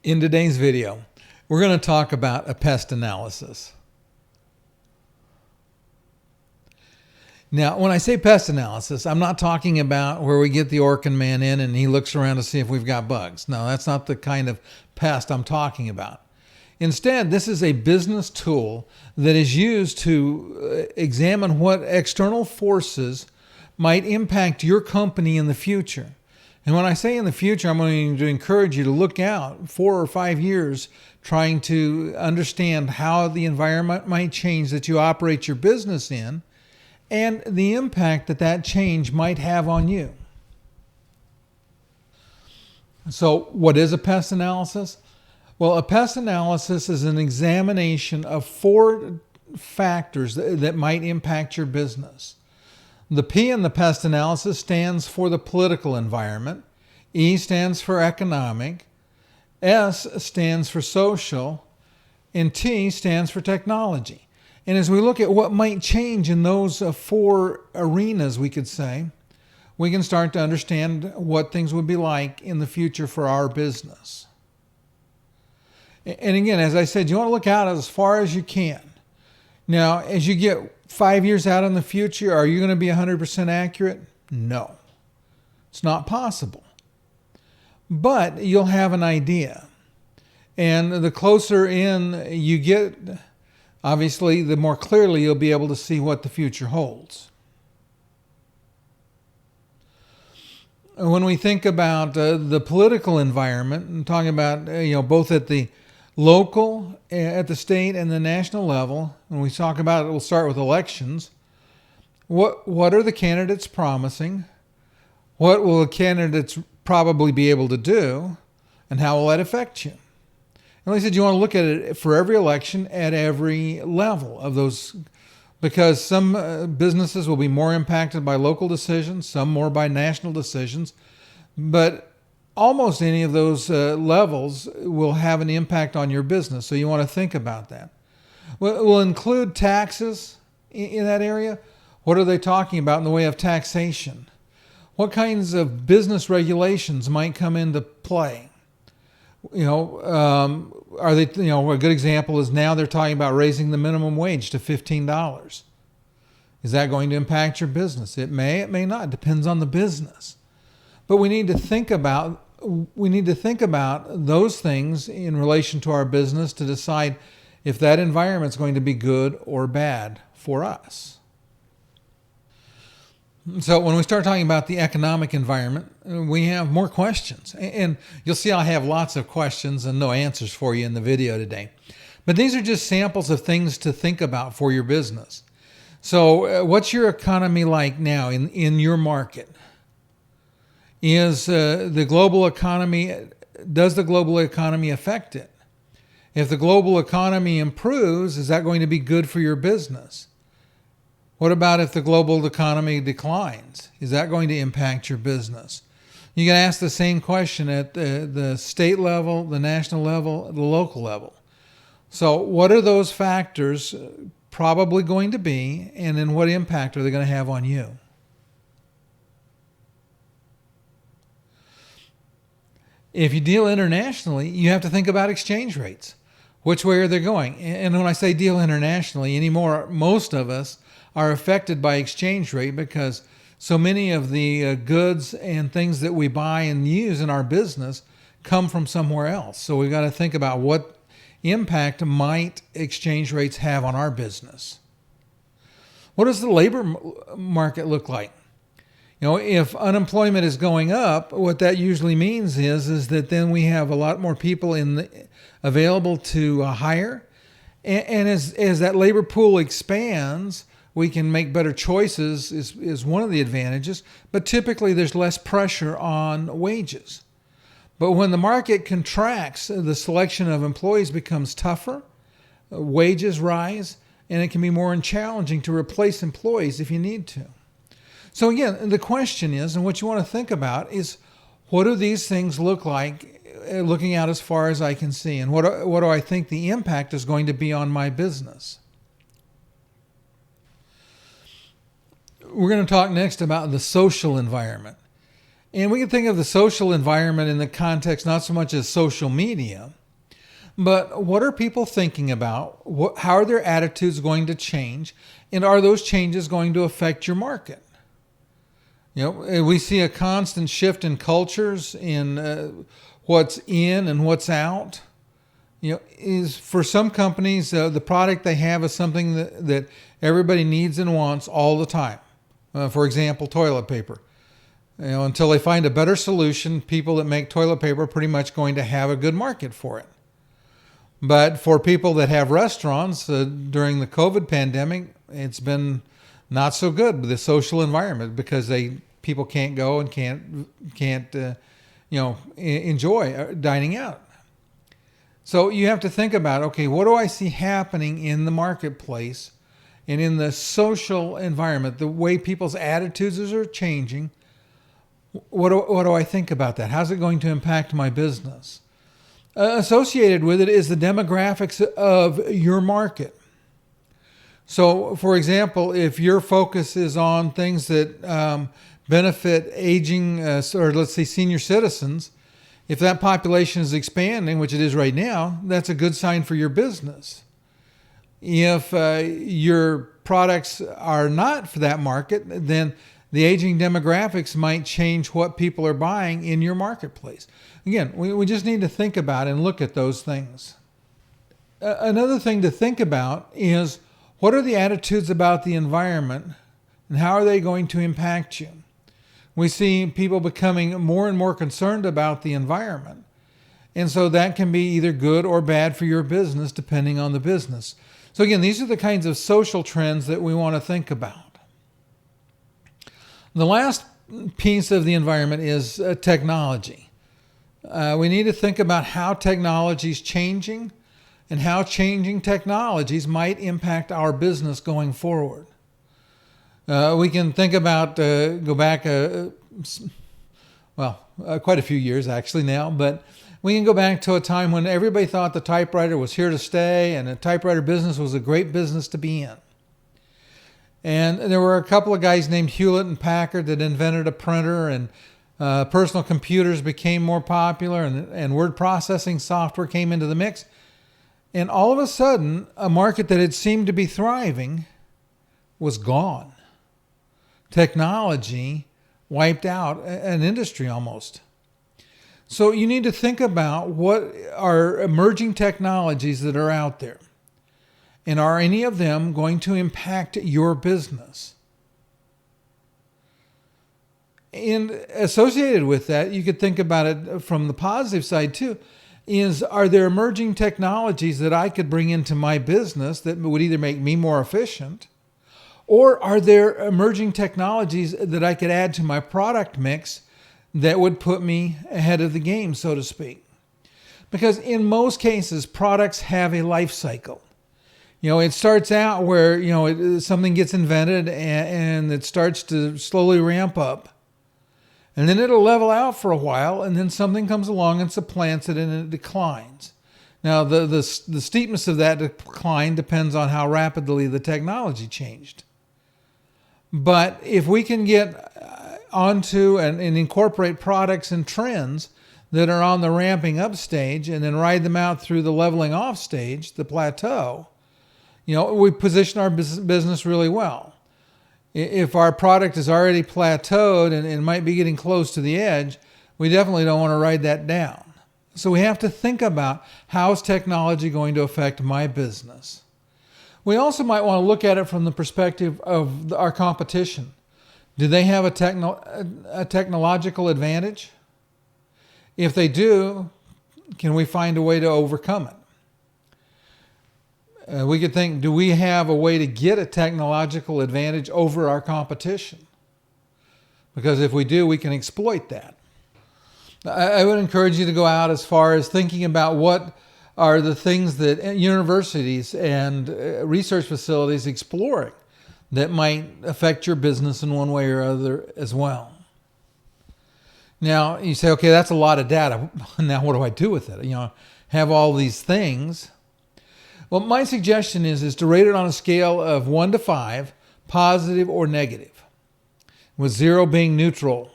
In today's video, we're going to talk about a pest analysis. Now, when I say pest analysis, I'm not talking about where we get the Orkin man in and he looks around to see if we've got bugs. No, that's not the kind of pest I'm talking about. Instead, this is a business tool that is used to examine what external forces might impact your company in the future. And when I say in the future, I'm going to encourage you to look out 4 or 5 years trying to understand how the environment might change that you operate your business in and the impact that that change might have on you. So what is a pest analysis? Well, a pest analysis is an examination of 4 factors that might impact your business. The P in the pest analysis stands for the political environment. E stands for economic. S stands for social. And T stands for technology. And as we look at what might change in those 4 arenas, we could say, we can start to understand what things would be like in the future for our business. And again, as I said, you want to look out as far as you can. Now, as you get 5 years out in the future, are you going to be 100% accurate? No, it's not possible. But you'll have an idea. And the closer in you get, obviously, the more clearly you'll be able to see what the future holds. When we think about the political environment, I'm talking about both at the local, at the state, and the national level. When we talk about it, we'll start with elections. What are the candidates promising? What will the candidates probably be able to do? And how will that affect you? And like I said, you want to look at it for every election at every level of those, because some businesses will be more impacted by local decisions, some more by national decisions, but almost any of those levels will have an impact on your business. So you want to think about that. We'll include taxes in that area. What are they talking about in the way of taxation? What kinds of business regulations might come into play? Are they, a good example is now they're talking about raising the minimum wage to $15. Is that going to impact your business? It may not. It depends on the business. But we need to think about those things in relation to our business to decide if that environment is going to be good or bad for us. So when we start talking about the economic environment, we have more questions. And you'll see I have lots of questions and no answers for you in the video today. But these are just samples of things to think about for your business. So what's your economy like now in your market? Does the global economy affect it? If the global economy improves, is that going to be good for your business? What about if the global economy declines? Is that going to impact your business? You can ask the same question at the state level, the national level, the local level. So what are those factors probably going to be, and then what impact are they going to have on you? If you deal internationally, you have to think about exchange rates. Which way are they going? And when I say deal internationally anymore, most of us are affected by exchange rate because so many of the goods and things that we buy and use in our business come from somewhere else. So we've got to think about what impact might exchange rates have on our business. What does the labor market look like? If unemployment is going up, what that usually means is that then we have a lot more people available to hire. And as that labor pool expands, we can make better choices is one of the advantages. But typically there's less pressure on wages. But when the market contracts, the selection of employees becomes tougher, wages rise, and it can be more challenging to replace employees if you need to. So again, the question is, and what you want to think about is, what do these things look like looking out as far as I can see? And what do I think the impact is going to be on my business? We're going to talk next about the social environment. And we can think of the social environment in the context not so much as social media, but what are people thinking about? How are their attitudes going to change? And are those changes going to affect your market? We see a constant shift in cultures, in what's in and what's out. Is for some companies, the product they have is something that everybody needs and wants all the time. For example, toilet paper. Until they find a better solution, people that make toilet paper are pretty much going to have a good market for it. But for people that have restaurants, during the COVID pandemic, it's been not so good with the social environment because people can't go and can't enjoy dining out. So you have to think about, okay, what do I see happening in the marketplace and in the social environment, the way people's attitudes are changing? What do I think about that? How's it going to impact my business? Associated with it is the demographics of your market. So, for example, if your focus is on things that benefit aging, or let's say senior citizens, if that population is expanding, which it is right now, that's a good sign for your business. If your products are not for that market, then the aging demographics might change what people are buying in your marketplace. Again, we just need to think about and look at those things. Another thing to think about is, what are the attitudes about the environment and how are they going to impact you? We see people becoming more and more concerned about the environment. And so that can be either good or bad for your business, depending on the business. So again, these are the kinds of social trends that we want to think about. The last piece of the environment is technology. We need to think about how technology is changing and how changing technologies might impact our business going forward. We can think about, go back, quite a few years actually now, but we can go back to a time when everybody thought the typewriter was here to stay and the typewriter business was a great business to be in. And there were a couple of guys named Hewlett and Packard that invented a printer, and personal computers became more popular, and word processing software came into the mix. And all of a sudden, a market that had seemed to be thriving was gone. Technology wiped out an industry almost. So you need to think about what are emerging technologies that are out there. And are any of them going to impact your business? And associated with that, you could think about it from the positive side too, are there emerging technologies that I could bring into my business that would either make me more efficient, or are there emerging technologies that I could add to my product mix that would put me ahead of the game, so to speak? Because in most cases, products have a life cycle. It starts out where, something gets invented and it starts to slowly ramp up. And then it'll level out for a while, and then something comes along and supplants it and it declines. Now, the steepness of that decline depends on how rapidly the technology changed. But if we can get onto and incorporate products and trends that are on the ramping up stage and then ride them out through the leveling off stage, the plateau, we position our business really well. If our product is already plateaued and might be getting close to the edge, we definitely don't want to ride that down. So we have to think about, how is technology going to affect my business? We also might want to look at it from the perspective of our competition. Do they have a technological advantage? If they do, can we find a way to overcome it? We could think, do we have a way to get a technological advantage over our competition? Because if we do, we can exploit that. I would encourage you to go out as far as thinking about what are the things that universities and research facilities exploring that might affect your business in one way or other as well. Now, you say, okay, that's a lot of data. Now, what do I do with it? Have all these things. Well, my suggestion is to rate it on a scale of 1 to 5, positive or negative, with 0 being neutral.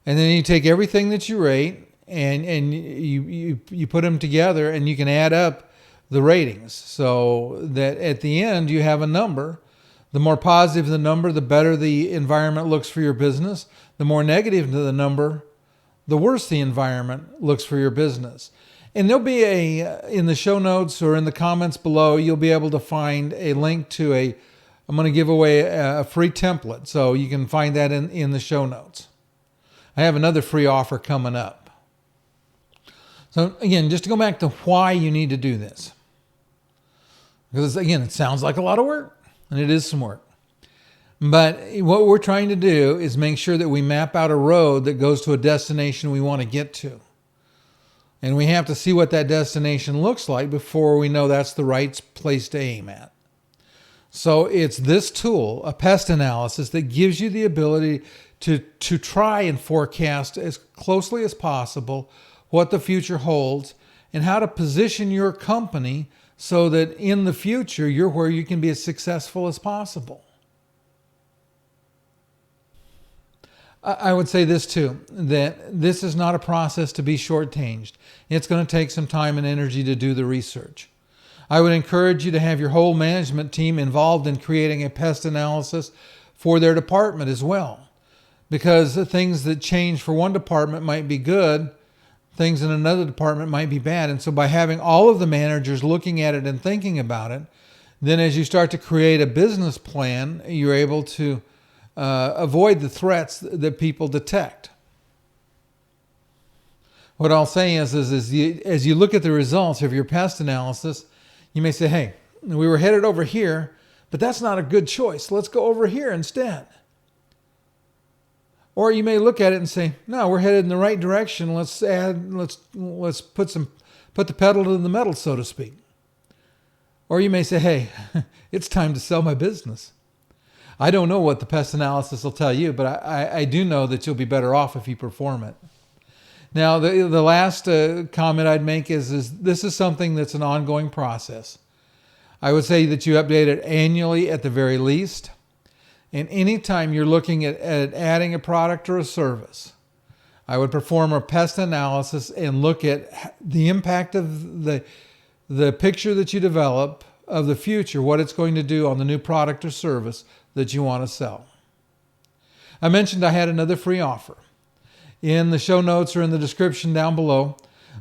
And then you take everything that you rate and you put them together, and you can add up the ratings so that at the end you have a number. The more positive the number, the better the environment looks for your business. The more negative the number, the worse the environment looks for your business. And there'll be in the show notes or in the comments below, you'll be able to find a link to I'm going to give away a free template. So you can find that in the show notes. I have another free offer coming up. So again, just to go back to why you need to do this. Because again, it sounds like a lot of work, and it is some work. But what we're trying to do is make sure that we map out a road that goes to a destination we want to get to. And we have to see what that destination looks like before we know that's the right place to aim at. So it's this tool, a pest analysis, that gives you the ability to try and forecast as closely as possible what the future holds and how to position your company so that in the future you're where you can be as successful as possible. I would say this too, that this is not a process to be shortchanged. It's going to take some time and energy to do the research. I would encourage you to have your whole management team involved in creating a pest analysis for their department as well. Because the things that change for one department might be good, things in another department might be bad. And so by having all of the managers looking at it and thinking about it, then as you start to create a business plan, you're able to avoid the threats that people detect. What I'll say is as you look at the results of your pest analysis, you may say, hey, we were headed over here, but that's not a good choice. Let's go over here instead. Or you may look at it and say, no, we're headed in the right direction. Let's put the pedal to the metal, so to speak. Or you may say, hey, it's time to sell my business. I don't know what the pest analysis will tell you, but I do know that you'll be better off if you perform it. Now, the last comment I'd make is this is something that's an ongoing process. I would say that you update it annually at the very least. And anytime you're looking at adding a product or a service, I would perform a pest analysis and look at the impact of the picture that you develop of the future, what it's going to do on the new product or service that you want to sell. I mentioned I had another free offer. In the show notes or in the description down below,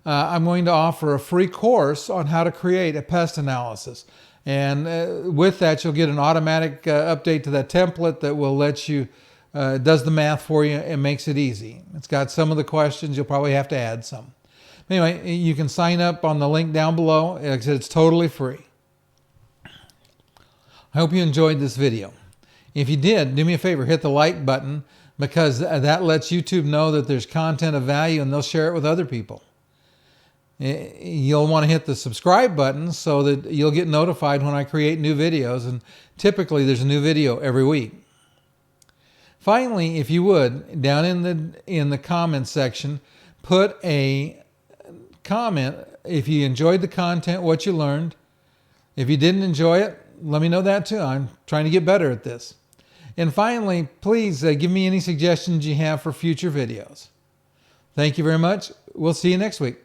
I'm going to offer a free course on how to create a pest analysis. And with that, you'll get an automatic update to that template that will let you, does the math for you and makes it easy. It's got some of the questions. You'll probably have to add some. Anyway, you can sign up on the link down below. Like I said, it's totally free. I hope you enjoyed this video. If you did, do me a favor, hit the like button, because that lets YouTube know that there's content of value and they'll share it with other people. You'll want to hit the subscribe button so that you'll get notified when I create new videos, and typically there's a new video every week. Finally, if you would, down in the comments section, put a comment if you enjoyed the content, what you learned. If you didn't enjoy it, let me know that too. I'm trying to get better at this. And finally, please give me any suggestions you have for future videos. Thank you very much. We'll see you next week.